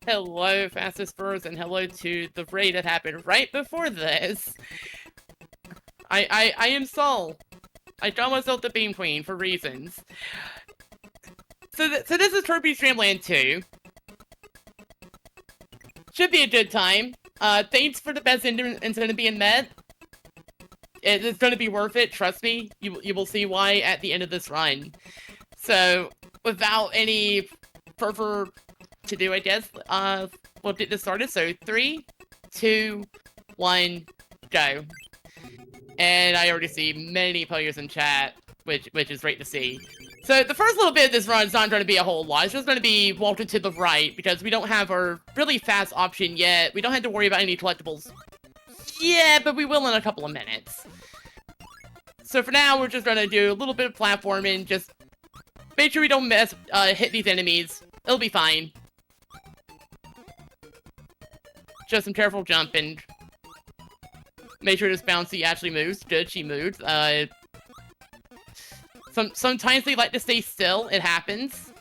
Hello, Fastest Spurs, and hello to the raid that happened right before this. I am Sol. I call myself the Beam Queen for reasons. So this is Kirby's Dream Land 2. Should be a good time. Thanks for the best incentive being met. It's gonna be worth it, trust me. You will see why at the end of this run. So, without any further to do, I guess, we'll get this started. So, 3, 2, 1, go. And I already see many players in chat, which is great to see. So the first little bit of this run is not going to be a whole lot. It's just going to be walking to the right, because we don't have our really fast option yet. We don't have to worry about any collectibles yet, but we will in a couple of minutes. So for now, we're just going to do a little bit of platforming, just make sure we don't hit these enemies. It'll be fine. Just some careful jumping. Make sure this bouncy actually moves. Good, she moved. Sometimes they like to stay still. It happens.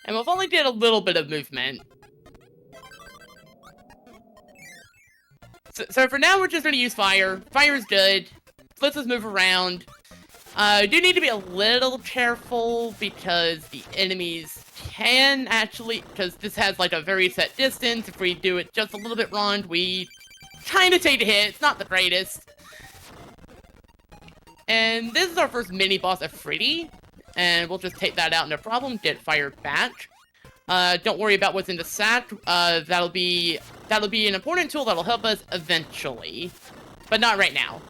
And we've only did a little bit of movement. So for now, we're just going to use fire. Fire is good. Let's just move around. Do need to be a little careful because the enemies can actually, because this has like a very set distance. If we do it just a little bit wrong, we kind of take a hit. It's not the greatest. And this is our first mini boss of Freddy, and we'll just take that out, no problem. Get fired back. Don't worry about what's in the sack. That'll be an important tool that'll help us eventually, but not right now.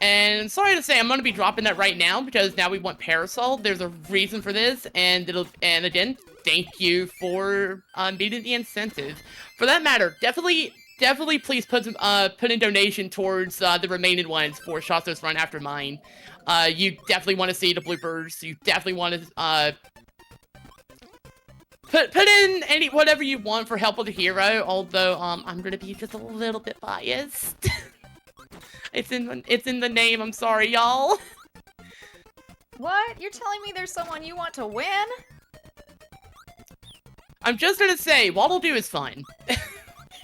And sorry to say, I'm gonna be dropping that right now because now we want Parasol. There's a reason for this, and again, thank you for meeting the incentive. For that matter, definitely please put in donation towards the remaining ones for Shasto's run after mine. You definitely want to see the bloopers. You definitely want to put in whatever you want for help with the hero. Although I'm gonna be just a little bit biased. It's in the name. I'm sorry, y'all. What? You're telling me there's someone you want to win? I'm just gonna say, Waddle Doo is fun.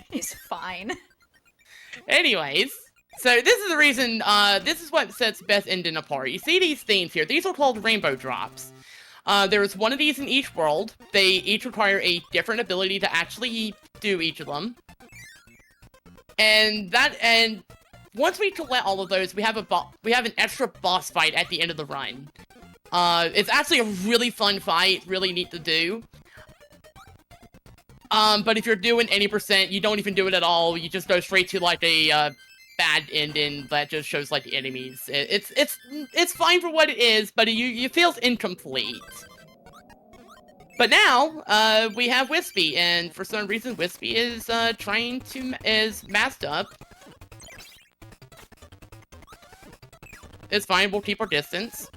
He's fine. Anyways, so this is the reason, this is what sets Best Ending apart. You see these themes here. These are called rainbow drops. There's one of these in each world. They each require a different ability to actually do each of them. And once we collect all of those, we have an extra boss fight at the end of the run. It's actually a really fun fight, really neat to do. But if you're doing any percent, you don't even do it at all. You just go straight to like a bad ending that just shows like the enemies. It's fine for what it is, but it feels incomplete. But now we have Wispy, and for some reason Wispy is is masked up. It's fine, we'll keep our distance.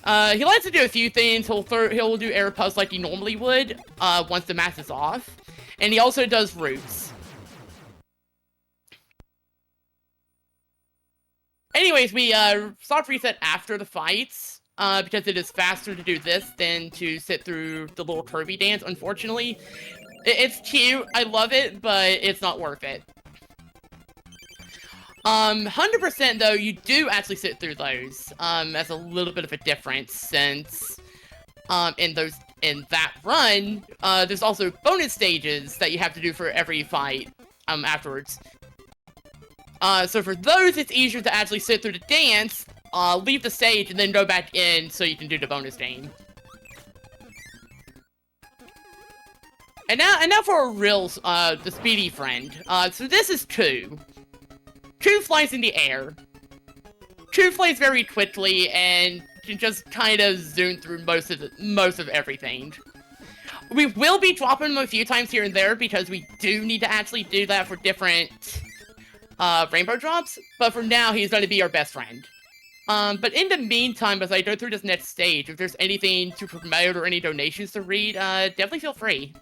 He likes to do a few things. He'll do air puffs like he normally would, once the mask is off. And he also does roots. Anyways, we, soft reset after the fights, because it is faster to do this than to sit through the little Kirby dance, unfortunately. It's cute, I love it, but it's not worth it. 100% though, you do actually sit through those. That's a little bit of a difference since, in that run, there's also bonus stages that you have to do for every fight, afterwards. So for those, it's easier to actually sit through the dance, leave the stage, and then go back in so you can do the bonus game. And now for a real, the speedy friend. So this is Two. Two flies in the air. Two flies very quickly and can just kind of zoom through most of everything. We will be dropping him a few times here and there because we do need to actually do that for different rainbow drops. But for now, he's going to be our best friend. But in the meantime, as I go through this next stage, if there's anything to promote or any donations to read, definitely feel free.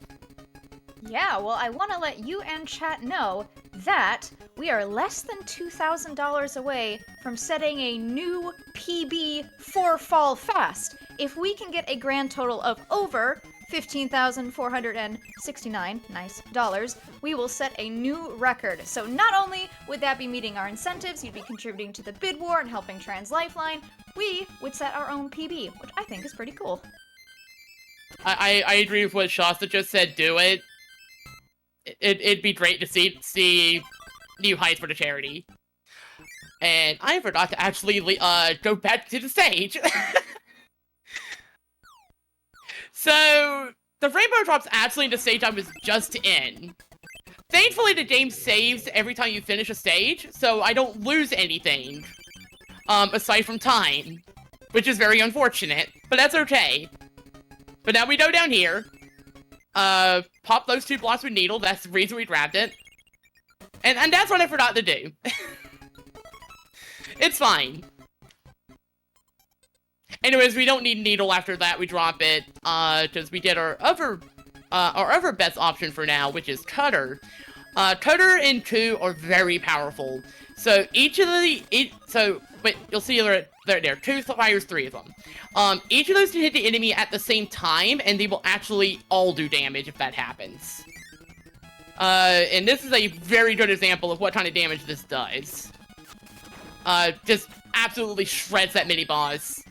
Yeah, well, I want to let you and chat know that we are less than $2,000 away from setting a new PB for Fall Fast. If we can get a grand total of over $15,469 nice dollars, we will set a new record. So not only would that be meeting our incentives, you'd be contributing to the bid war and helping Trans Lifeline, we would set our own PB, which I think is pretty cool. I agree with what Shasta just said. Do it. It'd be great to see new heights for the charity. And I forgot to actually go back to the stage. So the rainbow drops actually in the stage I was just in. Thankfully, the game saves every time you finish a stage, so I don't lose anything. Aside from time, which is very unfortunate, but that's okay. But now we go down here. Pop those 2 blocks with needle, that's the reason we grabbed it. And that's what I forgot to do. It's fine. Anyways, we don't need needle after that, we drop it, because we did our other best option for now, which is cutter. Cutter and coup are very powerful. So each of the, wait, you'll see there, coup fires 3 of them. Each of those can hit the enemy at the same time, and they will actually all do damage if that happens. And this is a very good example of what kind of damage this does. Just absolutely shreds that mini-boss.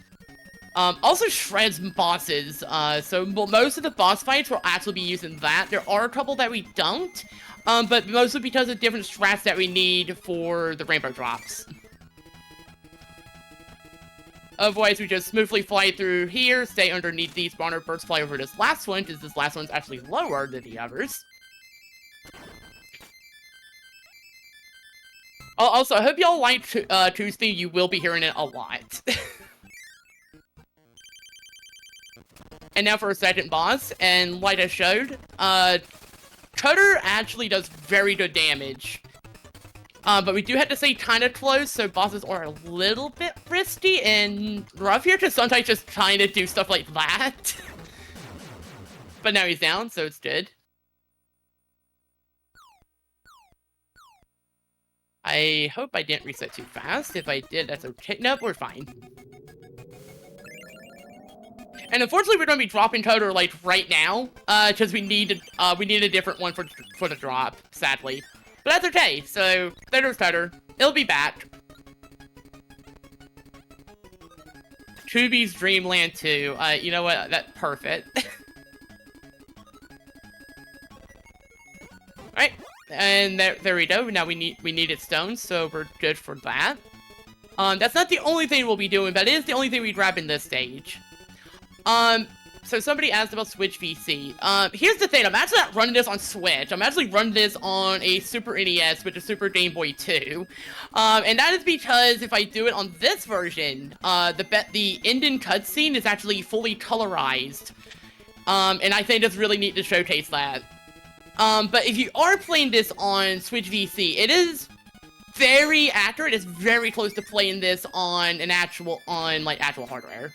Also shreds bosses, so most of the boss fights will actually be using that. There are a couple that we don't, but mostly because of different strats that we need for the rainbow drops. Otherwise, we just smoothly fly through here, stay underneath these spawner bursts, fly over this last one, because this last one's actually lower than the others. Also, I hope y'all like Tuesday, you will be hearing it a lot. And now for a second boss, and like I showed, Cutter actually does very good damage. But we do have to stay kind of close, so bosses are a little bit risky and rough here to sometimes just kind of do stuff like that. But now he's down, so it's good. I hope I didn't reset too fast. If I did, that's okay. Nope, we're fine. And unfortunately, we're going to be dropping Cutter, like, right now, because we need a different one for the drop, sadly. But that's okay, so there's Cutter. It'll be back. Kirby's Dreamland 2. You know what? That's perfect. Alright, and there we go. Now we needed stones, so we're good for that. That's not the only thing we'll be doing, but it is the only thing we grab in this stage. So somebody asked about Switch VC. Here's the thing, I'm actually not running this on Switch. I'm actually running this on a Super NES with a Super Game Boy 2. And that is because if I do it on this version, the ending cutscene is actually fully colorized. And I think it's really neat to showcase that. But if you are playing this on Switch VC, it is very accurate. It's very close to playing this on actual hardware.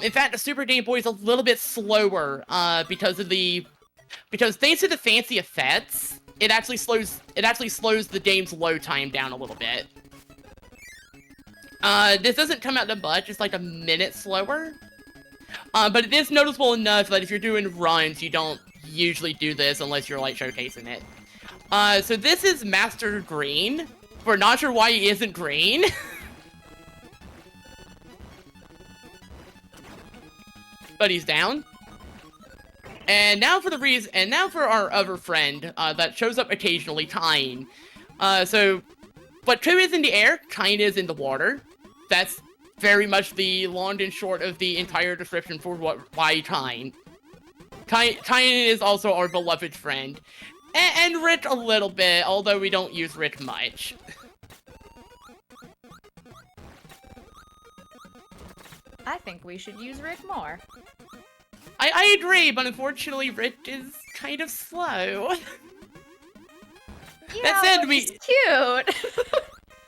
In fact, the Super Game Boy is a little bit slower, because thanks to the fancy effects, it actually slows the game's load time down a little bit. This doesn't come out to much, it's like a minute slower. But it is noticeable enough that if you're doing runs, you don't usually do this unless you're, like, showcasing it. So this is Master Green. We're not sure why he isn't green. But he's down. And now for our other friend, that shows up occasionally, Tyne. But Two is in the air, Tyne is in the water. That's very much the long and short of the entire description for why Tyne. Tyne is also our beloved friend. And Rick a little bit, although we don't use Rick much. I think we should use Rick more. I agree, but unfortunately Rick is kind of slow. Yeah, that said, he's cute.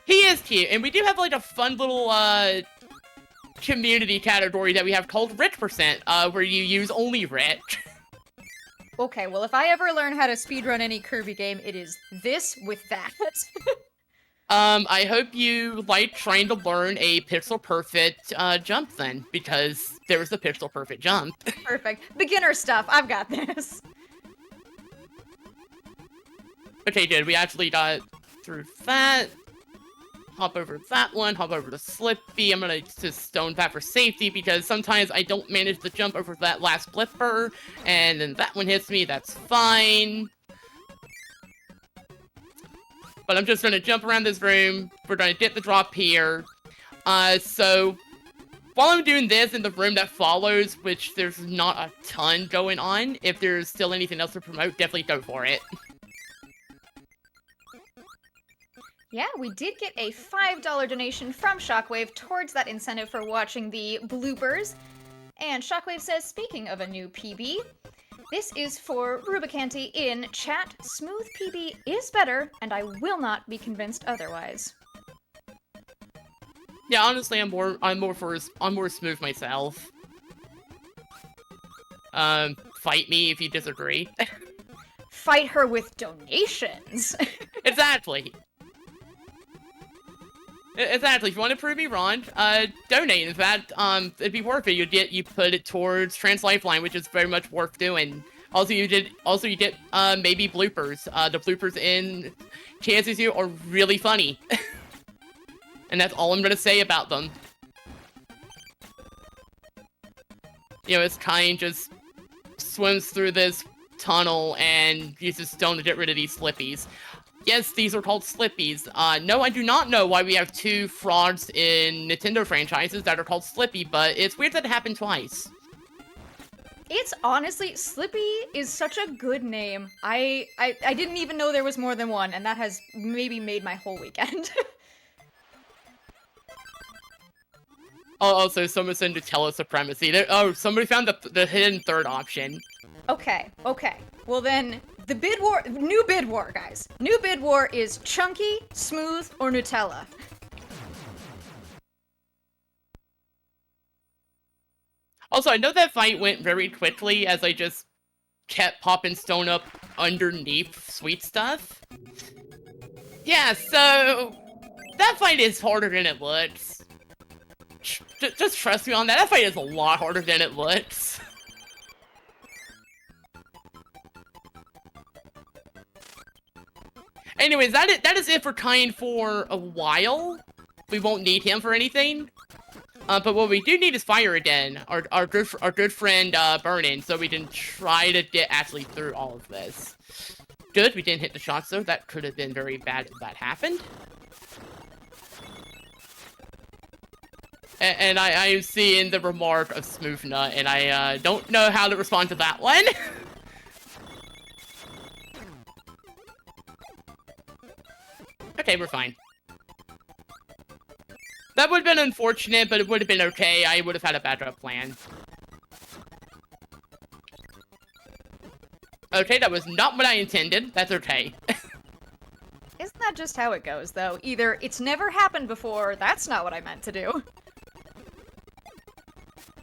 He is cute, and we do have like a fun little community category that we have called Rick%, where you use only Rick. Okay, well, if I ever learn how to speedrun any Kirby game, it is this with that. I hope you like trying to learn a pixel perfect jump then, because there was a pixel perfect jump. Perfect. Beginner stuff. I've got this. Okay, good. We actually got through that. Hop over that one, hop over to Slippy. I'm gonna just stone that for safety because sometimes I don't manage to jump over that last blipper, and then that one hits me, that's fine. But I'm just gonna jump around this room. We're gonna get the drop here. So while I'm doing this in the room that follows, which there's not a ton going on, if there's still anything else to promote, definitely go for it. Yeah, we did get a $5 donation from Shockwave towards that incentive for watching the bloopers. And Shockwave says, speaking of a new PB, this is for Rubicanti in chat. Smooth PB is better, and I will not be convinced otherwise. Yeah, honestly, I'm more smooth myself. Fight me if you disagree. Fight her with donations. Exactly. Exactly. If you want to prove me wrong, donate. In fact, it'd be worth it. You put it towards Trans Lifeline, which is very much worth doing. Also, you get maybe bloopers. The bloopers in KSSU are really funny. And that's all I'm gonna say about them. You know, it's kind just swims through this tunnel and uses stone to get rid of these slippies. Yes, these are called slippies. No, I do not know why we have two frogs in Nintendo franchises that are called Slippy, but it's weird that it happened twice. It's honestly, Slippy is such a good name. I didn't even know there was more than one, and that has maybe made my whole weekend. Oh, also, someone said Nutella supremacy. Oh, somebody found the hidden third option. Okay. Well then, the bid war, new bid war, guys. New bid war is chunky, smooth, or Nutella. Also, I know that fight went very quickly as I just kept popping stone up underneath sweet stuff. Yeah, so that fight is harder than it looks. Just trust me on that. That fight is a lot harder than it looks. Anyways, that is it for Kine for a while. We won't need him for anything. But what we do need is Fire again, our good friend Burnin, so we can try to get actually through all of this. Good, we didn't hit the shots though. That could have been very bad if that happened. And I am seeing the remark of Smoothna, and I don't know how to respond to that one. Okay, we're fine. That would have been unfortunate, but it would have been okay. I would have had a backup plan. Okay, that was not what I intended. That's okay. Isn't that just how it goes, though? Either it's never happened before, that's not what I meant to do.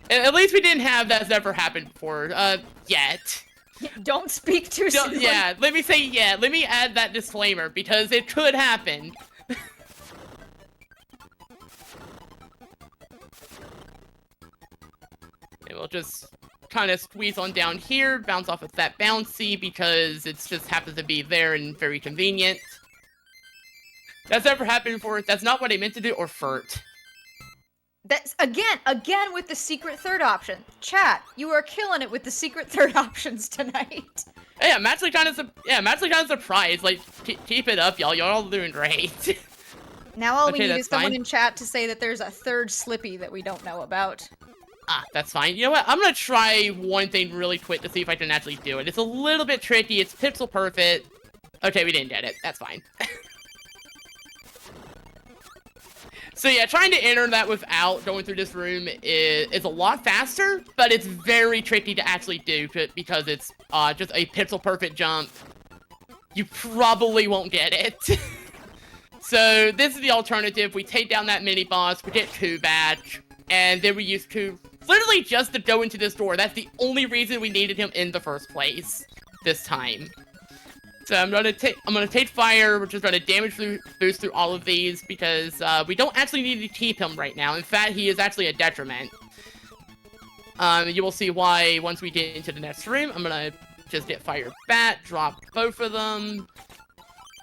At least we didn't have that's never happened before, yet. Don't speak too soon. Yeah, let me say yeah. Let me add that disclaimer, because it could happen. And we'll just kind of squeeze on down here, bounce off of that bouncy, because it just happens to be there and very convenient. That's never happened before. That's not what I meant to do, or FERT. That's again with the secret third option. Chat, you are killing it with the secret third options tonight. Yeah, I'm actually kind of surprised. Like, keep it up, y'all. Y'all all doing great. Now all Okay, we need that's is someone fine. in chat to say that there's a third Slippy that we don't know about. Ah, that's fine. You know what? I'm gonna try one thing really quick to see if I can actually do it. It's a little bit tricky. It's pixel perfect. Okay, we didn't get it. That's fine. So yeah, trying to enter that without going through this room is a lot faster, but it's very tricky to actually do because it's just a pixel perfect jump. You probably won't get it. So this is the alternative. We take down that mini boss, we get Coup back, and then we use Coup literally just to go into this door. That's the only reason we needed him in the first place. this time. So I'm gonna take fire, which is gonna damage boost through all of these because we don't actually need to keep him right now. In fact, he is actually a detriment. You will see why once we get into the next room. I'm gonna just get fire back, drop both of them,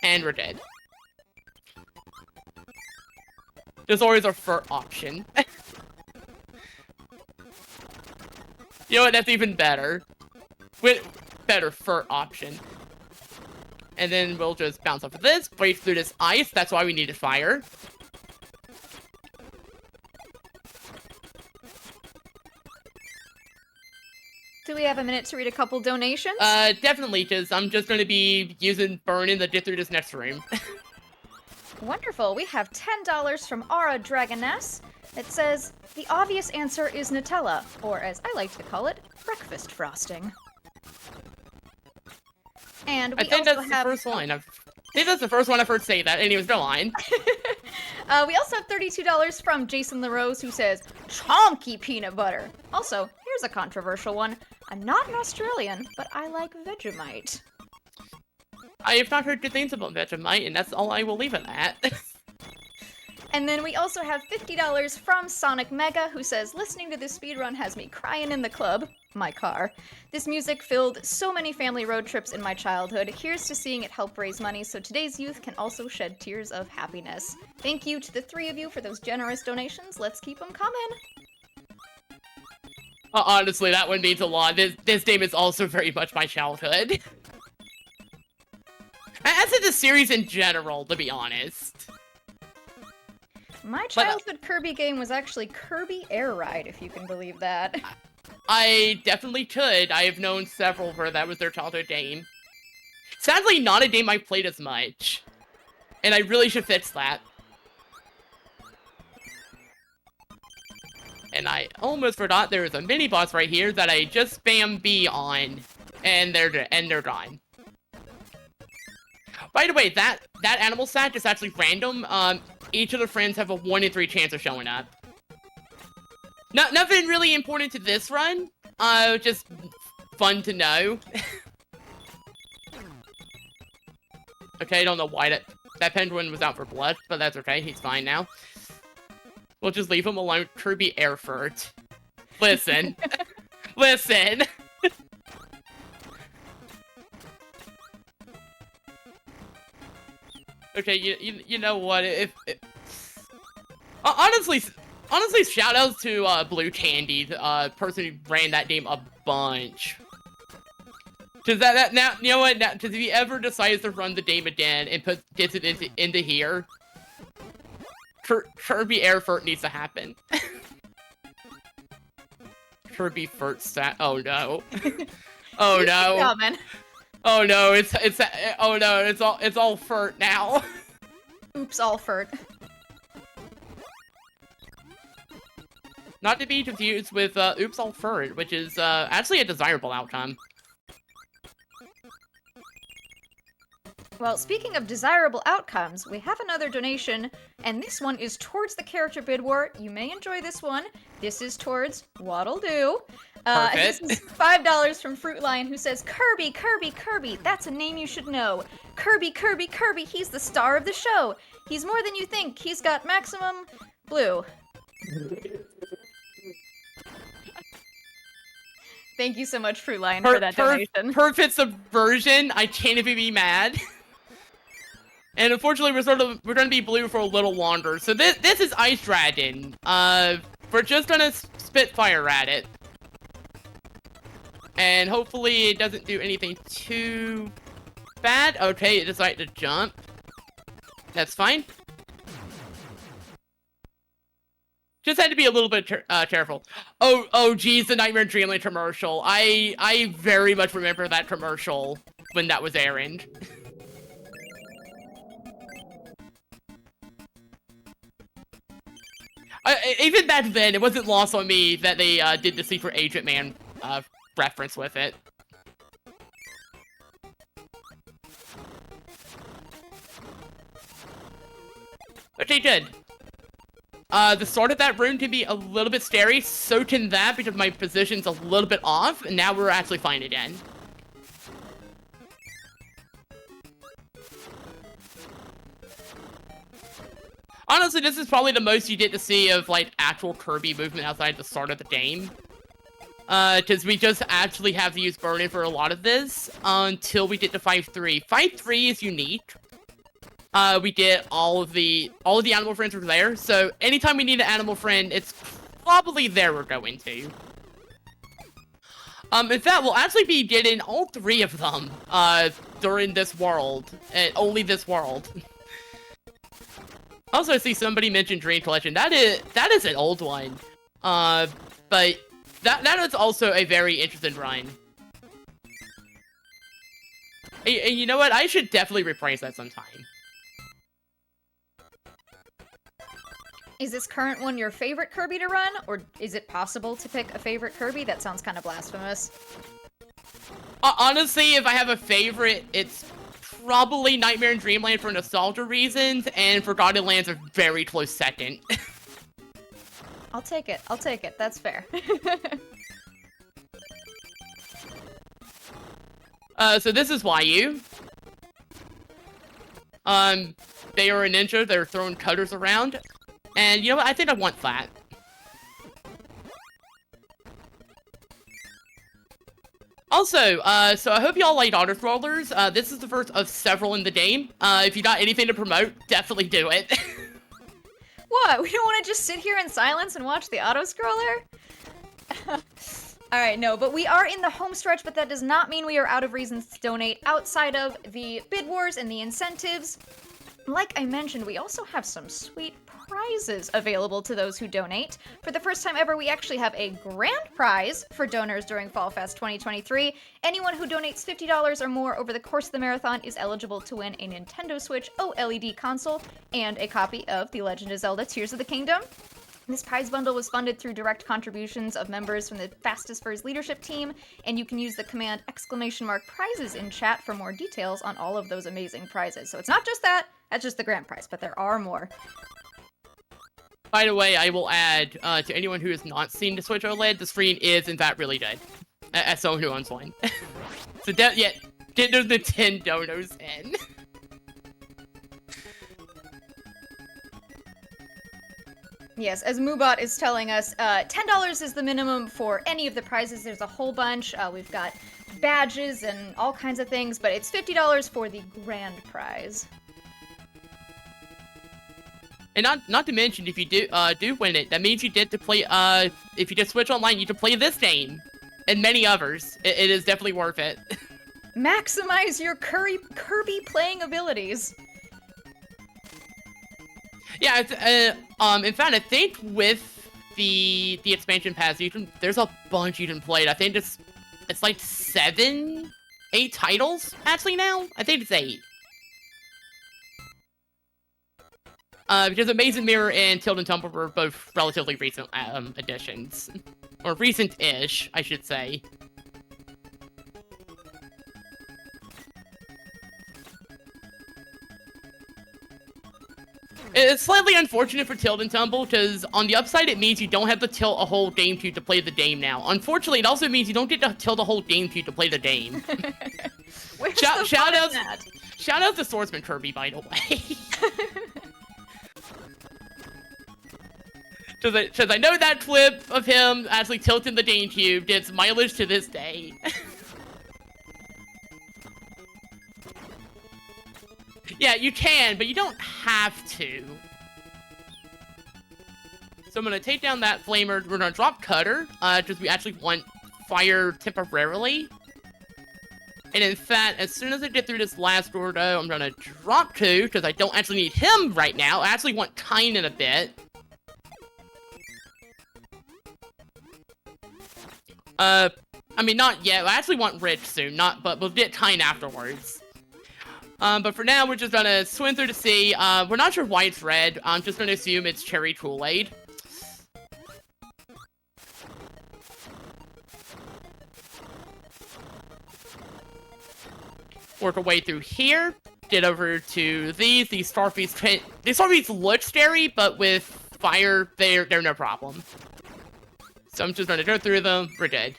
and we're dead. There's always a fur option. You know what? That's even better. With better fur option. And then we'll just bounce off of this, break through this ice. That's why we needed fire. Do we have a minute to read a couple donations? Definitely, because I'm just going to be using burning to get through this next room. Wonderful. We have $10 from Aura Dragoness. It says, the obvious answer is Nutella, or as I like to call it, breakfast frosting. And we I think also that's have... the first line. I think that's the first one I've heard say that. Anyways, go on. We also have $32 from Jason LaRose, who says, chonky peanut butter. Also, here's a controversial one. I'm not an Australian, but I like Vegemite. I have not heard good things about Vegemite, and that's all I will leave it at. And then we also have $50 from Sonic Mega, who says, listening to this speedrun has me crying in the club, my car. This music filled so many family road trips in my childhood. Here's to seeing it help raise money so today's youth can also shed tears of happiness. Thank you to the three of you for those generous donations. Let's keep them coming. Honestly, that one means a lot. This game is also very much my childhood. As in the series in general, to be honest. My childhood Kirby game was actually Kirby Air Ride, if you can believe that. I definitely could. I have known several where that was their childhood game. Sadly, not a game I played as much. And I really should fix that. And I almost forgot there was a mini-boss right here that I just spam B on. And they're gone. By the way, that animal sack is actually random. Each of the friends have a 1 in 3 chance of showing up. Nothing really important to this run. Just fun to know. Okay, I don't know why that penguin was out for blood, but that's okay. He's fine now. We'll just leave him alone. Kirby Airfurt. Listen. Listen. Okay, you know what? Honestly, shoutouts to Blue Candy, the person who ran that game a bunch. Cause that now, you know what? Now, cause if he ever decides to run the game again and gets it into here, Kirby Airfurt needs to happen. Kirby Furt stat. Oh no. Oh no. Oh no, it's all Furt now. Oops, all Furt. Not to be confused with Oops All Furt, which is actually a desirable outcome. Well, speaking of desirable outcomes, we have another donation, and this one is towards the character bid war. You may enjoy this one. This is towards Waddle Doo. This is $5 from Fruit Lion, who says, Kirby, Kirby, Kirby, that's a name you should know. Kirby, Kirby, Kirby, he's the star of the show. He's more than you think. He's got maximum blue. Thank you so much, Fruit Lion, for that donation. Perfect subversion. I can't even be mad. And unfortunately, we're gonna be blue for a little longer. So this is Ice Dragon. We're just gonna spit fire at it. And hopefully it doesn't do anything too bad. Okay, it decided to jump. That's fine. Just had to be a little bit careful. Oh, geez, the Nightmare and Dreamland commercial. I very much remember that commercial when that was airing. Even back then, it wasn't lost on me that they did the Secret Agent Man reference with it. Okay, good. The start of that room can be a little bit scary, so can that because my position's a little bit off, and now we're actually fine again. Honestly, this is probably the most you get to see of, like, actual Kirby movement outside the start of the game. Because we just actually have to use Burn-In for a lot of this until we get to 5-3. 5-3 is unique. We get all of the animal friends are there, so anytime we need an animal friend, it's probably there we're going to. In fact, we'll actually be getting all 3 of them, during this world. Only this world. Also, I see somebody mention Dream Collection. That is an old one. But that is also a very interesting rhyme. And you know what? I should definitely reprise that sometime. Is this current one your favorite Kirby to run, or is it possible to pick a favorite Kirby? That sounds kind of blasphemous. Honestly, if I have a favorite, it's probably Nightmare and Dreamland for nostalgia reasons, and Forgotten Lands a very close second. I'll take it. I'll take it. That's fair. So this is YU. They are a ninja. They're throwing cutters around. And you know what? I think I want that. Also, so I hope y'all like auto scrollers. This is the first of several in the game. If you got anything to promote, definitely do it. What? We don't want to just sit here in silence and watch the auto-scroller? Alright, no, but we are in the home stretch, but that does not mean we are out of reasons to donate outside of the bid wars and the incentives. Like I mentioned, we also have some sweet prizes available to those who donate. For the first time ever, we actually have a grand prize for donors during Fall Fest 2023. Anyone who donates $50 or more over the course of the marathon is eligible to win a Nintendo Switch OLED console and a copy of The Legend of Zelda Tears of the Kingdom. This prize bundle was funded through direct contributions of members from the Fastest Furs leadership team, and you can use the command !prizes in chat for more details on all of those amazing prizes. So it's not just that, that's just the grand prize, but there are more. By the way, I will add, to anyone who has not seen the Switch OLED, the screen is, in fact, really good. As someone who owns one. So, yeah, get those Nintendonos in. Yes, as Moobot is telling us, $10 is the minimum for any of the prizes. There's a whole bunch. We've got badges and all kinds of things, but it's $50 for the grand prize. And not to mention, if you do win it, that means you get to play, if you just Switch Online, you can play this game. And many others. It is definitely worth it. Maximize your Kirby playing abilities. Yeah, in fact, I think with the expansion pass, there's a bunch you can play. I think it's like 8 titles, actually, now? I think it's 8. Because Amazing Mirror and Tilt and Tumble were both relatively recent additions. Or recent-ish, I should say. It's slightly unfortunate for Tilt and Tumble, because on the upside it means you don't have to tilt a whole GameCube to play the game now. Unfortunately, it also means you don't get to tilt a whole GameCube to play the game. Shout out to Swordsman Kirby, by the way. Because I know that clip of him actually tilting the GameCube gets mileage to this day. Yeah, you can, but you don't have to. So I'm gonna take down that flamer. We're gonna drop Cutter, because we actually want fire temporarily. And in fact, as soon as I get through this last door, though, I'm gonna drop 2, because I don't actually need him right now. I actually want Kine in a bit. I mean, not yet. I actually want Rich soon, but we'll get Kine afterwards. But for now, we're just gonna swim through the sea. We're not sure why it's red. I'm just gonna assume it's cherry Kool-Aid. Work our way through here. Get over to these starfies. These starfies look scary, but with fire, they're no problem. So I'm just gonna go through them. We're dead.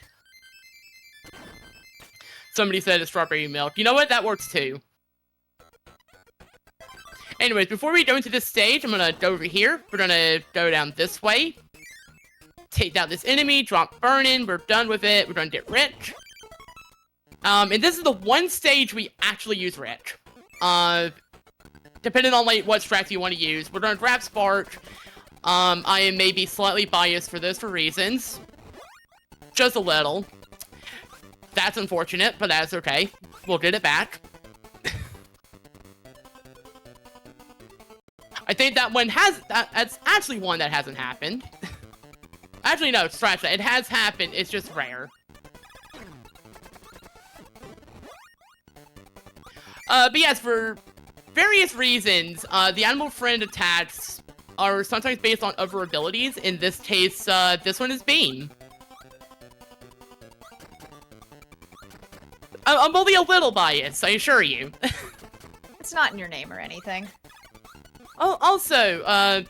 Somebody said it's strawberry milk. You know what? That works too. Anyways, before we go into this stage, I'm gonna go over here. We're gonna go down this way. Take down this enemy, drop burning, we're done with it, we're gonna get rich. And this is the one stage we actually use rich. Depending on like what strats you want to use. We're gonna grab Spark. I am maybe slightly biased for this for reasons. Just a little. That's unfortunate, but that's okay. We'll get it back. I think that one that's actually one that hasn't happened. Actually, no, scratch that. It has happened, it's just rare. But yes, for various reasons, the animal friend attacks are sometimes based on other abilities. In this case, this one is Beam. I'm only a little biased, I assure you. It's not in your name or anything. Oh, also,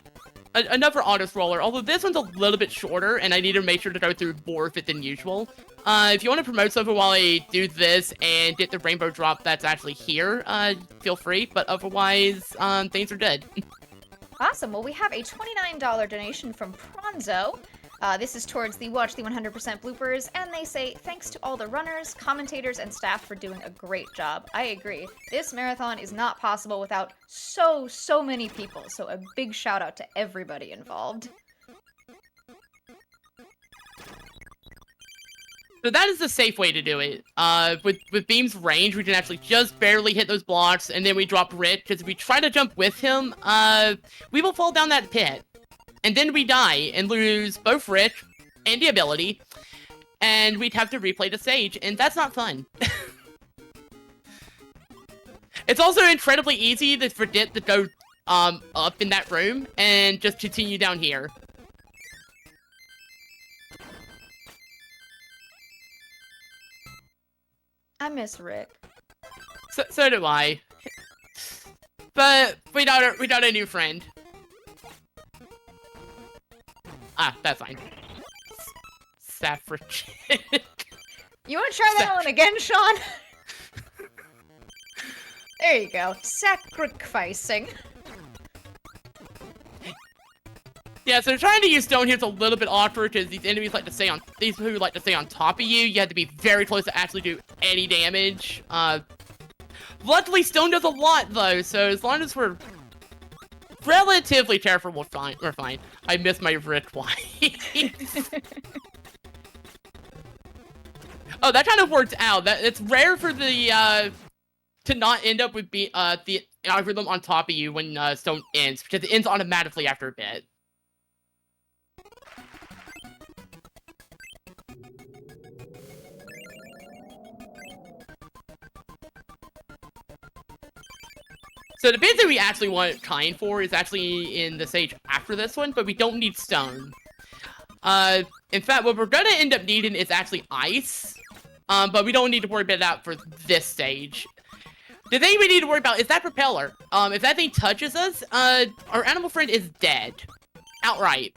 another auto scroller, although this one's a little bit shorter, and I need to make sure to go through more of it than usual. If you want to promote something while I do this and get the rainbow drop that's actually here, feel free, but otherwise, things are good. Awesome. Well, we have a $29 donation from Pronzo. This is towards the Watch the 100% bloopers, and they say, thanks to all the runners, commentators, and staff for doing a great job. I agree. This marathon is not possible without so many people, so a big shout out to everybody involved. So that is the safe way to do it. With Beam's range, we can actually just barely hit those blocks, and then we drop Rich, because if we try to jump with him, we will fall down that pit. And then we die and lose both Rich and the ability, and we'd have to replay the stage, and that's not fun. It's also incredibly easy to forget to go up in that room and just continue down here. I miss Rick. So do I. But we got a new friend. Ah, that's fine. Saffrich. You want to try that one again, Sean? There you go. Sacrificing. Yeah, so trying to use stone here is a little bit awkward because these enemies like to stay on top of you. You have to be very close to actually do any damage. Luckily, stone does a lot though, so as long as we're relatively careful, we're fine. I miss my Rick twice. Oh, that kind of worked out. It's rare for the to not end up with the algorithm on top of you when stone ends, because it ends automatically after a bit. So the bit that we actually want Kind for is actually in the stage after this one, but we don't need stone. In fact, what we're gonna end up needing is actually ice, but we don't need to worry about that for this stage. The thing we need to worry about is that propeller. If that thing touches us, our animal friend is dead. Outright.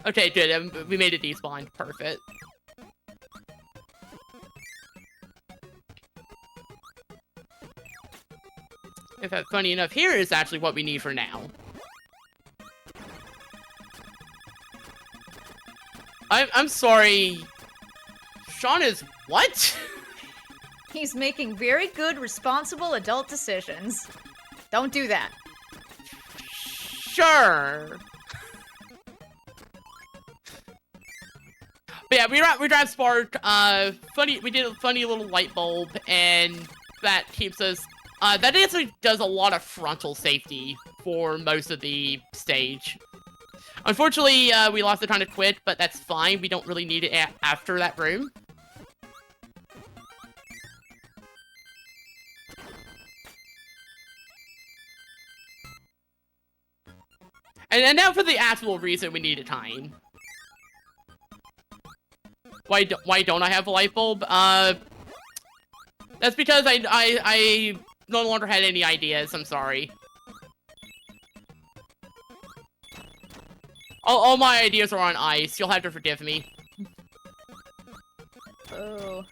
Okay, good, we made it despawn. Perfect. In fact, funny enough, here is actually what we need for now. I'm sorry. Sean is what? He's making very good, responsible adult decisions. Don't do that. Sure. But yeah, we drive Spark. We did a funny little light bulb, and that keeps us. That actually does a lot of frontal safety for most of the stage. Unfortunately, we lost the time to quit, but that's fine. We don't really need it after that room. And now for the actual reason we need a time. Why don't I have a light bulb? That's because I no longer had any ideas, I'm sorry. All my ideas are on ice, you'll have to forgive me. Oh.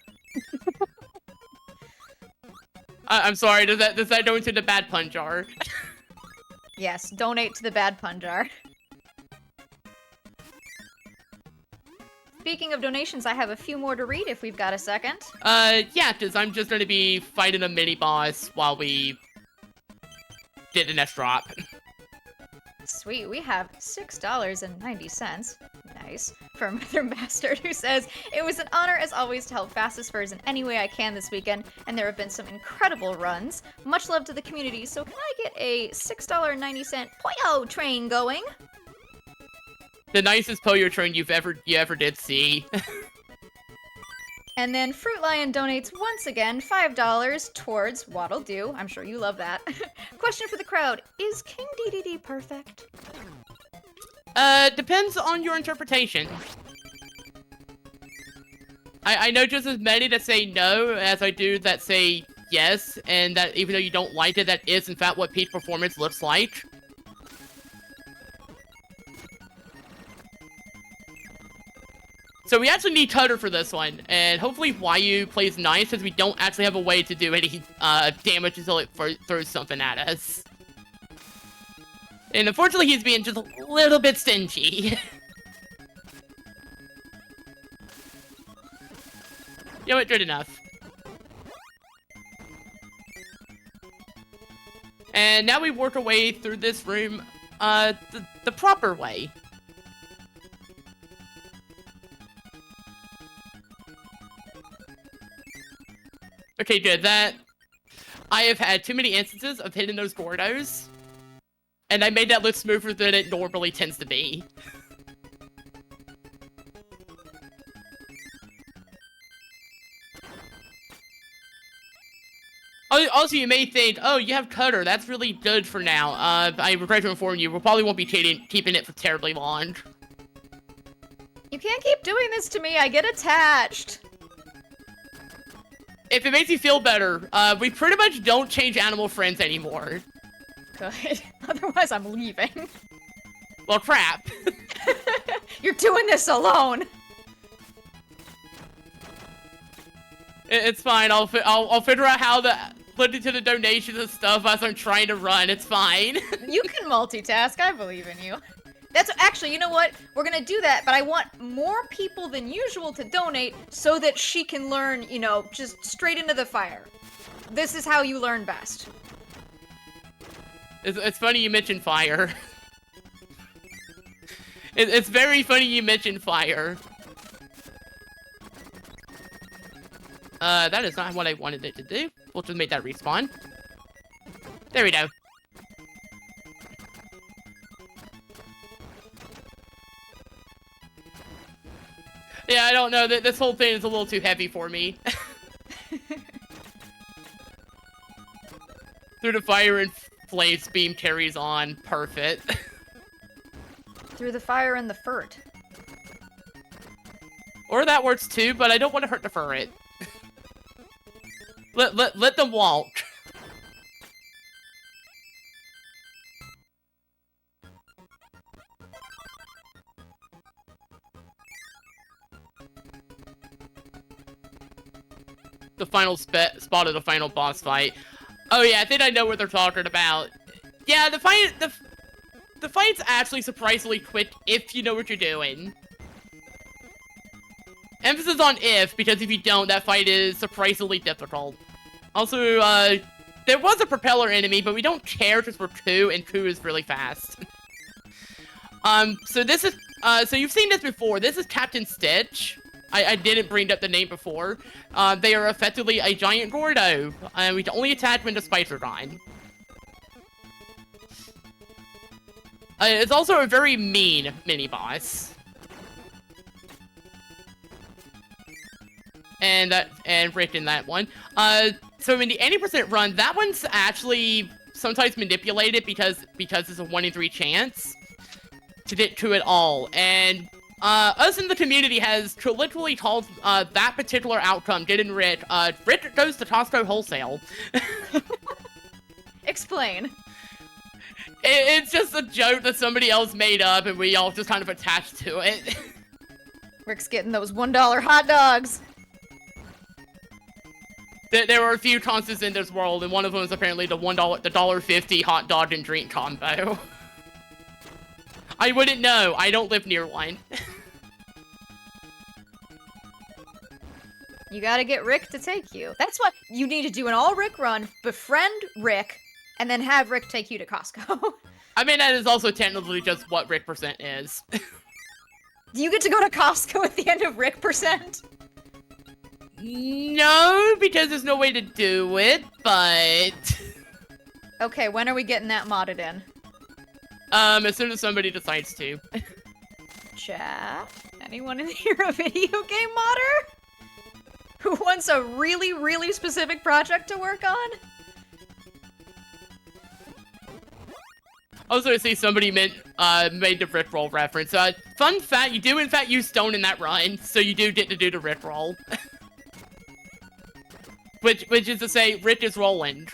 I'm sorry, does that go into the bad pun jar? Yes, donate to the bad pun jar. Speaking of donations, I have a few more to read if we've got a second. Yeah, because I'm just gonna be fighting a mini-boss while we did the next drop. Sweet, we have $6.90. Nice. From Mother Bastard, who says, "It was an honor as always to help Fastest Furs in any way I can this weekend, and there have been some incredible runs. Much love to the community, so can I get a $6.90 Poyo train going?" The nicest Poyo train you ever did see. And then Fruit Lion donates once again $5 towards Waddle Doo. I'm sure you love that. Question for the crowd: is King DDD perfect? Depends on your interpretation. I know just as many that say no as I do that say yes, and that even though you don't like it, that is in fact what peak performance looks like. So we actually need Cutter for this one, and hopefully Wayu plays nice, because we don't actually have a way to do any damage until it throws something at us. And unfortunately, he's being just a little bit stingy. You know what, good enough. And now we work our way through this room, the proper way. Okay, good. I have had too many instances of hitting those Gordos, and I made that look smoother than it normally tends to be. Also, you may think, oh, you have Cutter, that's really good for now. I regret to inform you, we probably won't be keeping it for terribly long. You can't keep doing this to me, I get attached. If it makes you feel better, we pretty much don't change animal friends anymore. Good. Otherwise, I'm leaving. Well, crap. You're doing this alone. It's fine. I'll figure out how to put into the donations and stuff as I'm trying to run. It's fine. You can multitask. I believe in you. That's actually, you know what? We're gonna do that, but I want more people than usual to donate so that she can learn, you know, just straight into the fire. This is how you learn best. It's funny you mentioned fire. It's very funny you mentioned fire. That is not what I wanted it to do. We'll just make that respawn. There we go. Yeah, I don't know. This whole thing is a little too heavy for me. Through the fire and flames, beam carries on. Perfect. Through the fire and the furt. Or that works too, but I don't want to hurt the furret. Let them walk. The final spot of the final boss fight. Oh yeah, I think I know what they're talking about. Yeah, the fight's actually surprisingly quick if you know what you're doing. Emphasis on if, because if you don't, that fight is surprisingly difficult. Also, there was a propeller enemy, but we don't care because we're Ku, and Ku is really fast. So this is, so you've seen this before. This is Captain Stitch. I didn't bring up the name before. They are effectively a giant Gordo, and we can only attack when the spikes are gone. It's also a very mean mini-boss. And Rick in that one. So in the 80% run, that one's actually sometimes manipulated because it's a 1 in 3 chance to get to it all. And us in the community has literally called that particular outcome, getting Rick, Rick goes to Costco wholesale. Explain. It's just a joke that somebody else made up, and we all just kind of attached to it. Rick's getting those $1 hot dogs. There are a few constants in this world, and one of them is apparently the $1.50 hot dog and drink combo. I wouldn't know. I don't live near one. You gotta get Rick to take you. That's what you need to do an all Rick run, befriend Rick, and then have Rick take you to Costco. I mean, that is also technically just what Rick percent is. Do you get to go to Costco at the end of Rick percent? No, because there's no way to do it, but... Okay, when are we getting that modded in? As soon as somebody decides to. Chat? Anyone in here a video game modder? Who wants a really, really specific project to work on? Also, I see somebody made the Rickroll reference. Fun fact, you do in fact use stone in that run, so you do get to do the Rickroll. which is to say, Rick is rolling.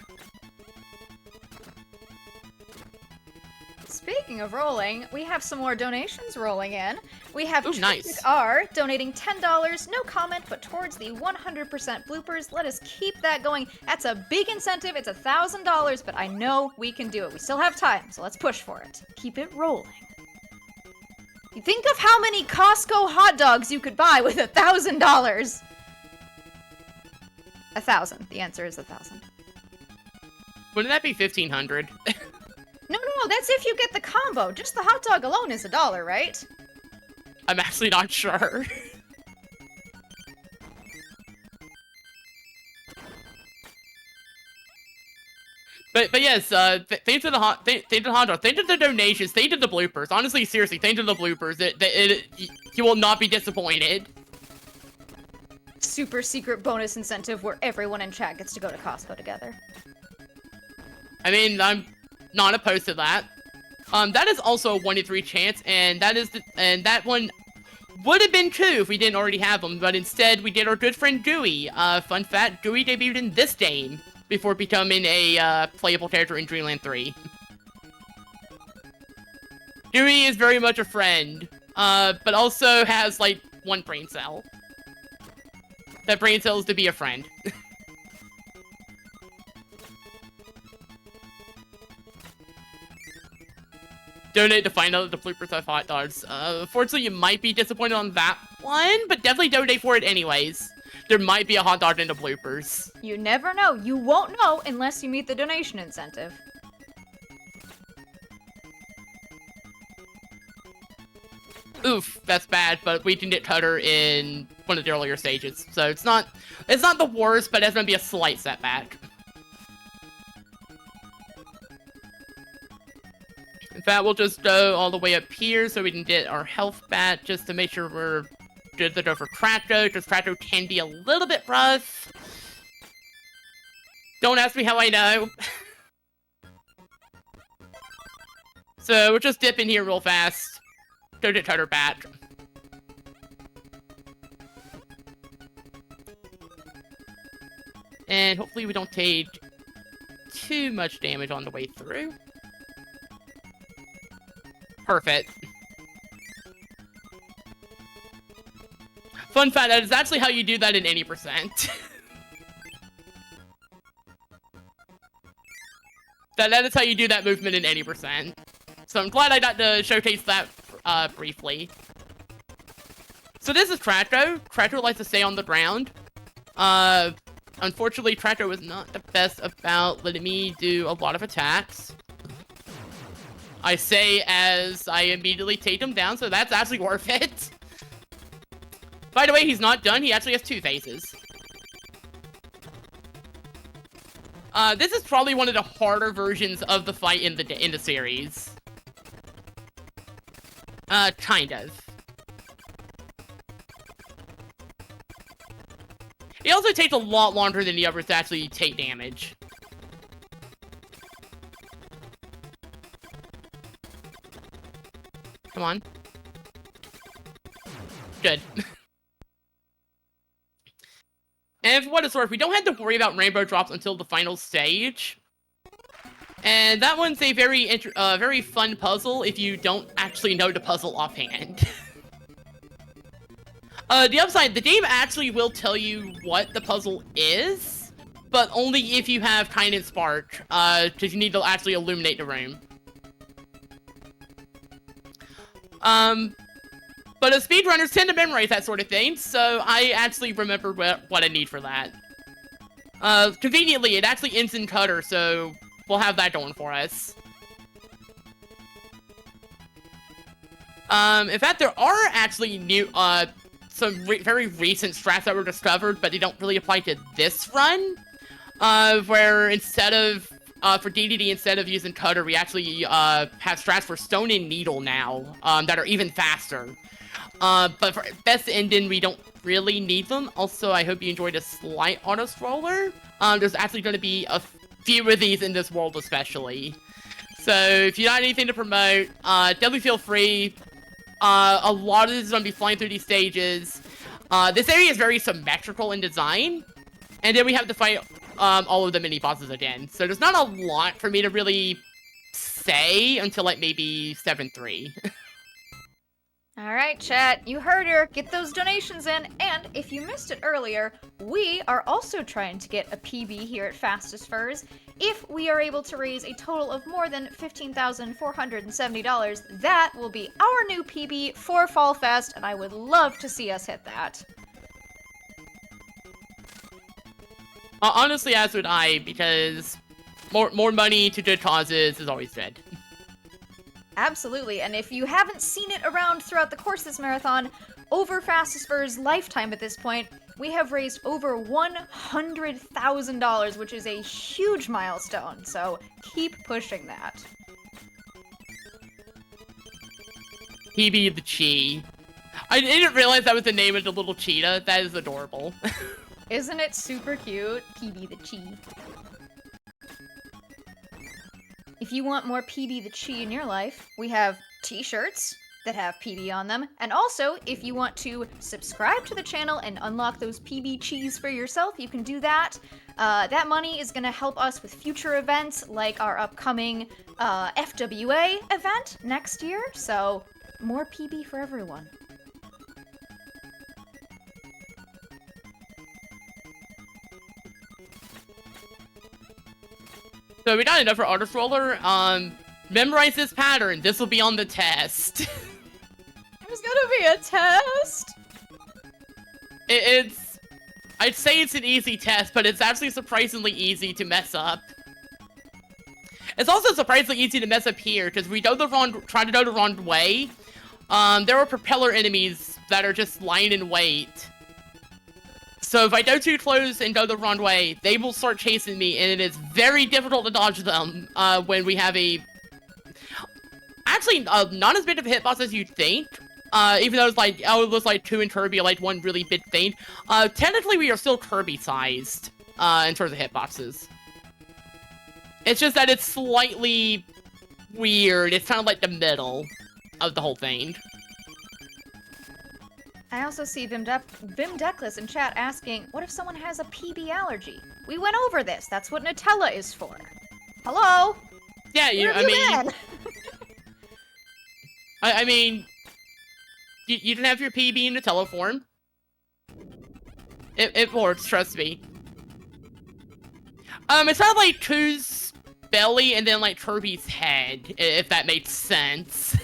Speaking of rolling, we have some more donations rolling in. We have nice. R donating $10, no comment, but towards the 100% bloopers. Let us keep that going. That's a big incentive. It's $1,000, but I know we can do it. We still have time, so let's push for it. Keep it rolling. You think of how many Costco hot dogs you could buy with $1,000. 1,000. The answer is 1,000. Wouldn't that be 1,500? No, that's if you get the combo. Just the hot dog alone is $1, right? I'm actually not sure. But yes, thanks to the hot dog, thanks to the donations, thanks to the bloopers. Honestly, seriously, thanks to the bloopers. You will not be disappointed. Super secret bonus incentive where everyone in chat gets to go to Costco together. I mean, I'm not opposed to that. That is also a 1 in 3 chance, and that one would have been 2 if we didn't already have them, but instead we did our good friend Dewey. Fun fact, Dewey debuted in this game before becoming a playable character in Dreamland 3. Dewey is very much a friend, but also has like 1 brain cell. That brain cell is to be a friend. Donate to find out the bloopers have hot dogs. Unfortunately, you might be disappointed on that one, but definitely donate for it anyways. There might be a hot dog in the bloopers. You never know. You won't know unless you meet the donation incentive. Oof, that's bad, but we can get Cutter in one of the earlier stages. So it's not the worst, but it's gonna be a slight setback. In fact, we'll just go all the way up here so we can get our health back, just to make sure we're good to go for Krato, because Krato can be a little bit rough. Don't ask me how I know. So we'll just dip in here real fast. Go get Cutter back. And hopefully we don't take too much damage on the way through. Perfect. Fun fact, that is actually how you do that in any percent. that is how you do that movement in any percent. So I'm glad I got to showcase that briefly. So this is Krato. Krato likes to stay on the ground. Unfortunately, Krato is not the best about letting me do a lot of attacks. I say as I immediately take him down, so that's actually worth it. By the way, he's not done. He actually has 2 phases. This is probably one of the harder versions of the fight in the series. Kind of. It also takes a lot longer than the others to actually take damage. Come on. Good. And for what it's worth, we don't have to worry about rainbow drops until the final stage. And that one's a very fun puzzle if you don't actually know the puzzle offhand. The upside, the game actually will tell you what the puzzle is, but only if you have Kind and Spark, because you need to actually illuminate the room. But as speedrunners tend to memorize that sort of thing, so I actually remember what I need for that. Conveniently, it actually ends in Cutter, so we'll have that going for us. In fact, there are actually new, some very recent strats that were discovered, but they don't really apply to this run. Where instead of, for DDD, instead of using Cutter, we actually, have strats for Stone and Needle now, that are even faster. But for Best Ending, we don't really need them. Also, I hope you enjoyed a slight auto-scroller. There's actually going to be a few of these in this world especially. So, if you got anything to promote, definitely feel free. A lot of this is going to be flying through these stages. This area is very symmetrical in design. And then we have to fight all of the mini-bosses again. So there's not a lot for me to really say until, like, maybe 7-3. Alright, chat, you heard her. Get those donations in. And if you missed it earlier, we are also trying to get a PB here at Fastest Furs. If we are able to raise a total of more than $15,470, that will be our new PB for Fall Fest, and I would love to see us hit that. Honestly, as would I, because more money to good causes is always good. Absolutely, and if you haven't seen it around throughout the course of this marathon, over Fastest Furs' lifetime at this point, we have raised over $100,000, which is a huge milestone, so keep pushing that. PB the Chi. I didn't realize that was the name of the little cheetah. That is adorable. Isn't it super cute? PB the Chi. If you want more PB the Chi in your life, we have t-shirts that have PB on them. And also, if you want to subscribe to the channel and unlock those PB Chis for yourself, you can do that. That money is going to help us with future events like our upcoming FWA event next year. So, more PB for everyone. So we got enough for auto-scroller. Memorize this pattern. This will be on the test. There's gonna be a test? I'd say it's an easy test, but it's actually surprisingly easy to mess up. It's also surprisingly easy to mess up here, because we try to go the wrong way. There are propeller enemies that are just lying in wait. So if I go too close and go the wrong way, they will start chasing me, and it is very difficult to dodge them when we have a... Actually, not as big of a hitbox as you'd think. Even though it's like, oh, it looks like 2 and Kirby are like one really big thing. Technically, we are still Kirby-sized in terms of hitboxes. It's just that it's slightly weird. It's kind of like the middle of the whole thing. I also see Vim Deckless in chat asking, what if someone has a PB allergy? We went over this. That's what Nutella is for. Hello? Yeah, I mean, you can have your PB in Nutella form. It works, trust me. It's not like 2's belly and then like Kirby's head, if that makes sense.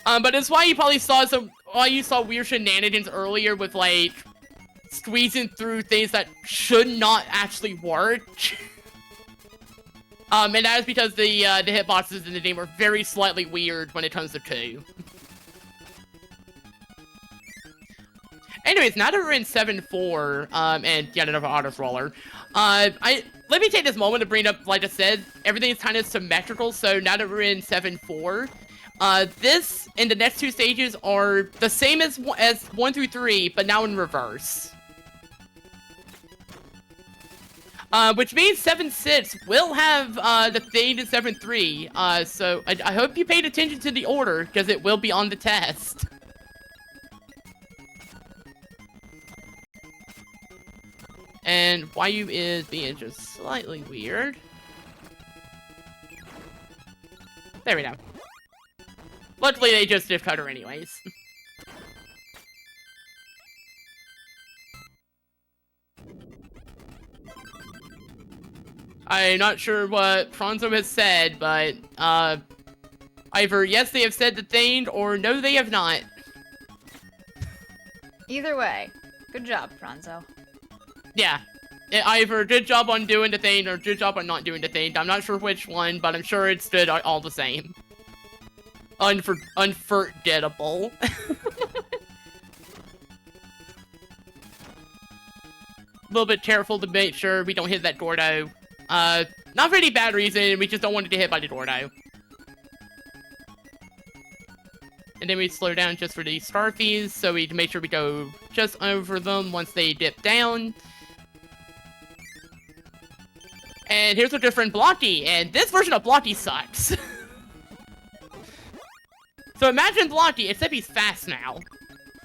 But it's why you probably saw weird shenanigans earlier with, like, squeezing through things that should not actually work. And that is because the hitboxes in the game are very slightly weird when it comes to 2. Anyways, now that we're in 7-4, and yet another auto-scroller, let me take this moment to bring up, like I said, everything's kind of symmetrical, so now that we're in 7-4, this and the next 2 stages are the same as 1 through 3, but now in reverse. Which means 7-6 will have, the thing in 7-3, so I hope you paid attention to the order, because it will be on the test. And YU is being just slightly weird. There we go. Luckily, they just diff cut her anyways. I'm not sure what Franzo has said, but, either yes, they have said the thing, or no, they have not. Either way, good job, Franzo. Yeah. Either good job on doing the thing, or good job on not doing the thing. I'm not sure which one, but I'm sure it's good all the same. Unforgettable. A little bit careful to make sure we don't hit that door, though. Not for any bad reason, we just don't want to get hit by the door, though. And then we slow down just for these starfies, so we make sure we go just over them once they dip down. And here's a different Blocky, and this version of Blocky sucks. So imagine Blocky, except he's fast now.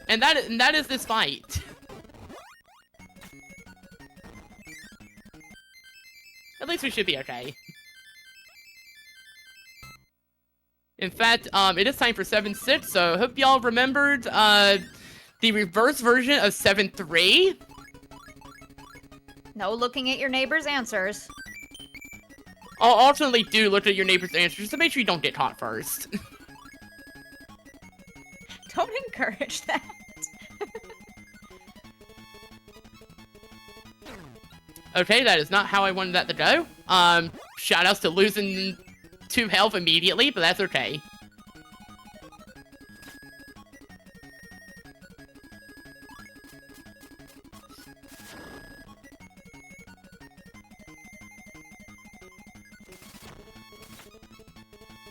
And that is this fight. At least we should be okay. In fact, it is time for 7-6, so hope y'all remembered, the reverse version of 7-3. No looking at your neighbor's answers. I'll alternately do look at your neighbor's answers to make sure you don't get caught first. Don't encourage that. Okay, that is not how I wanted that to go. Shoutouts to losing 2 health immediately, but that's okay.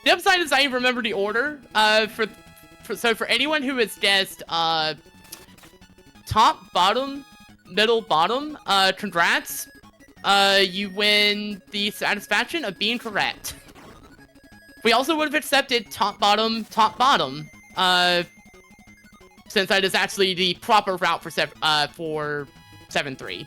The upside is I remember the order. So for anyone who has guessed, top, bottom, middle, bottom, congrats. You win the satisfaction of being correct. We also would have accepted top, bottom, since that is actually the proper route for 7-3.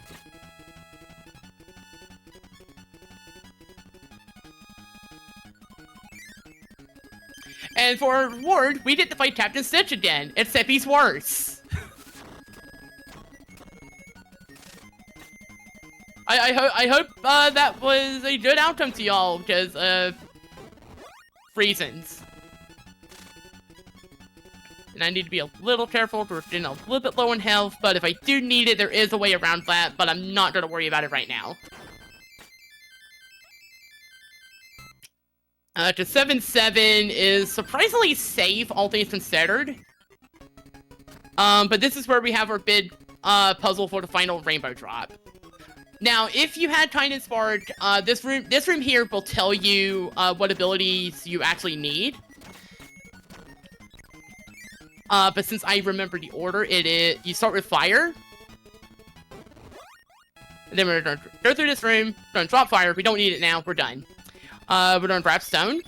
And for a reward, we get to fight Captain Stitch again, except he's worse. I hope that was a good outcome to y'all, because, reasons. And I need to be a little careful, we're getting a little bit low in health, but if I do need it, there is a way around that, but I'm not gonna worry about it right now. To 7-7 is surprisingly safe, all things considered. But this is where we have our big, puzzle for the final rainbow drop. Now, if you had Titan Spark, this room here will tell you, what abilities you actually need. But since I remember the order, you start with fire. And then we're gonna go through this room, we're gonna drop fire, we don't need it now, we're done. We're gonna grab stone.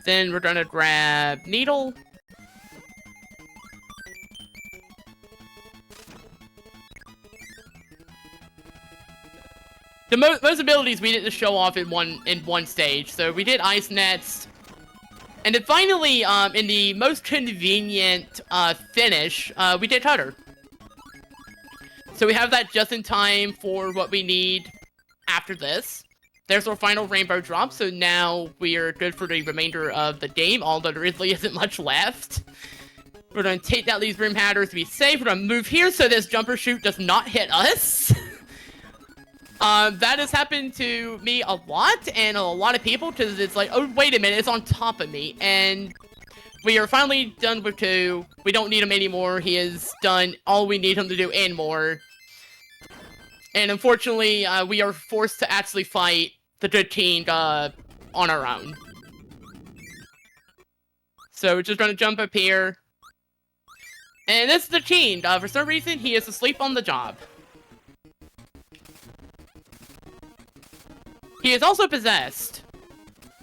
Then we're gonna grab needle. Most abilities we didn't show off in one stage, so we did ice nets. And then finally, in the most convenient finish, we did Cutter. So we have that just in time for what we need after this. There's our final rainbow drop, so now we are good for the remainder of the game, although there really isn't much left. We're going to take out these room hatters to be safe. We're going to move here so this jumper chute does not hit us. That has happened to me a lot, and a lot of people, because it's like, oh, wait a minute, it's on top of me, and we are finally done with 2. We don't need him anymore. He has done all we need him to do and more. And unfortunately, we are forced to actually fight the good king, on our own. So we're just gonna jump up here. And this is the king. For some reason, he is asleep on the job. He is also possessed.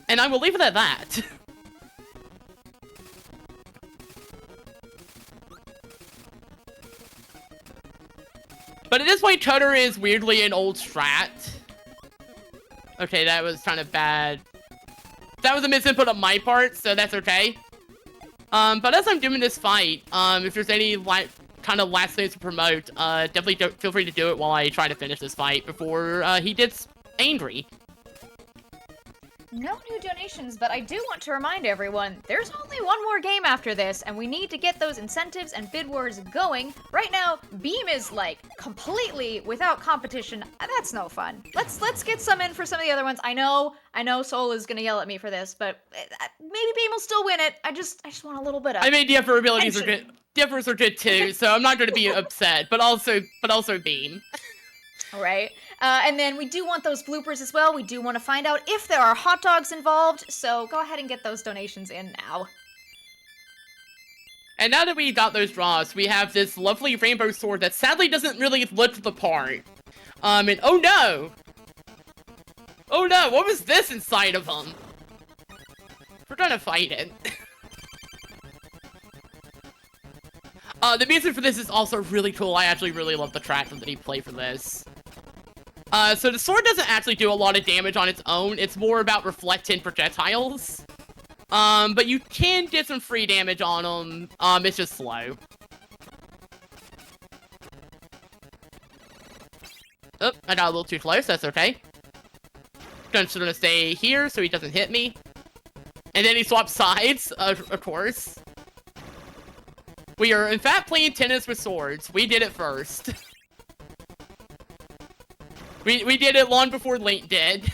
And I will leave it at that. But at this point, Cutter is weirdly an old strat. Okay, that was kind of bad. That was a misinput on my part, so that's okay. But as I'm doing this fight, if there's any kind of last things to promote, definitely feel free to do it while I try to finish this fight before he gets angry. No new donations, but I do want to remind everyone, there's only one more game after this, and we need to get those incentives and bid wars going. Right now, Beam is, like, completely without competition. That's no fun. Let's get some in for some of the other ones. I know Sol is gonna yell at me for this, but maybe Beam will still win it. I just want a little bit of I mean, Differ abilities are tension. good. Differs are good too, so I'm not going to be upset, but also Beam. All right. And then we do want those bloopers as well. We do want to find out if there are hot dogs involved, so go ahead and get those donations in now. And now that we got those draws, we have this lovely rainbow sword that sadly doesn't really look the part. And oh no! Oh no, what was this inside of him? We're gonna fight it. The music for this is also really cool. I actually really love the track that he played for this. So the sword doesn't actually do a lot of damage on its own. It's more about reflecting projectiles. But you can get some free damage on them. It's just slow. Oh, I got a little too close. That's okay. Just gonna stay here so he doesn't hit me. And then he swaps sides, of course. We are, in fact, playing tennis with swords. We did it first. We did it long before Link did.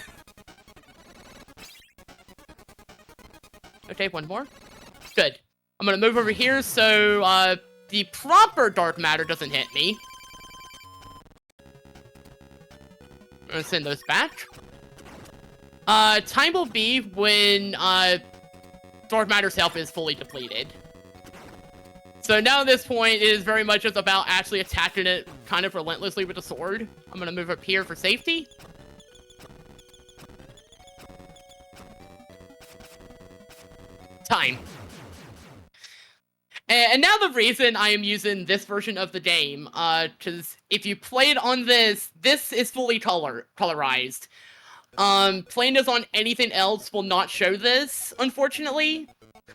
Okay, one more. Good. I'm gonna move over here so, the proper dark matter doesn't hit me. I'm gonna send those back. Time will be when, dark matter's health is fully depleted. So now at this point, it is very much just about actually attacking it kind of relentlessly with the sword. I'm gonna move up here for safety. Time. And now the reason I am using this version of the game, because if you play it on this is fully colorized. Playing this on anything else will not show this, unfortunately.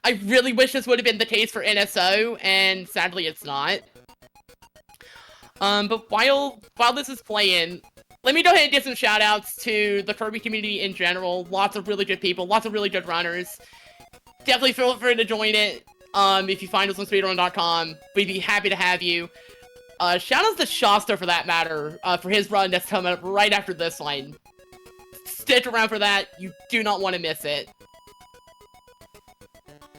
I really wish this would have been the case for NSO, and sadly it's not. But while this is playing, let me go ahead and give some shoutouts to the Kirby community in general. Lots of really good people, lots of really good runners. Definitely feel free to join it. If you find us on speedrun.com, we'd be happy to have you. Shoutouts to Shasta for that matter, for his run that's coming up right after this one. Stick around for that, you do not want to miss it.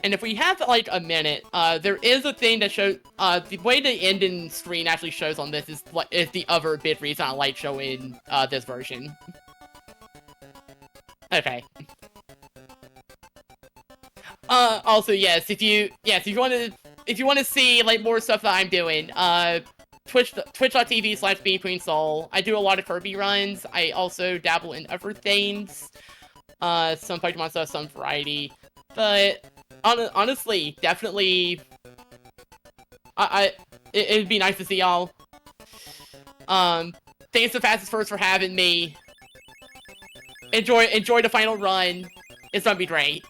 And if we have, like, a minute, there is a thing that shows, the way the ending screen actually shows on this is the other big reason I like showing, this version. Okay. Also, yes, if you want to see, like, more stuff that I'm doing, twitch.tv/beamqueensol. I do a lot of Kirby runs. I also dabble in other things. Some Pokemon stuff, some variety. But honestly, definitely, it'd be nice to see y'all. Thanks to Fastest First for having me. Enjoy the final run. It's gonna be great.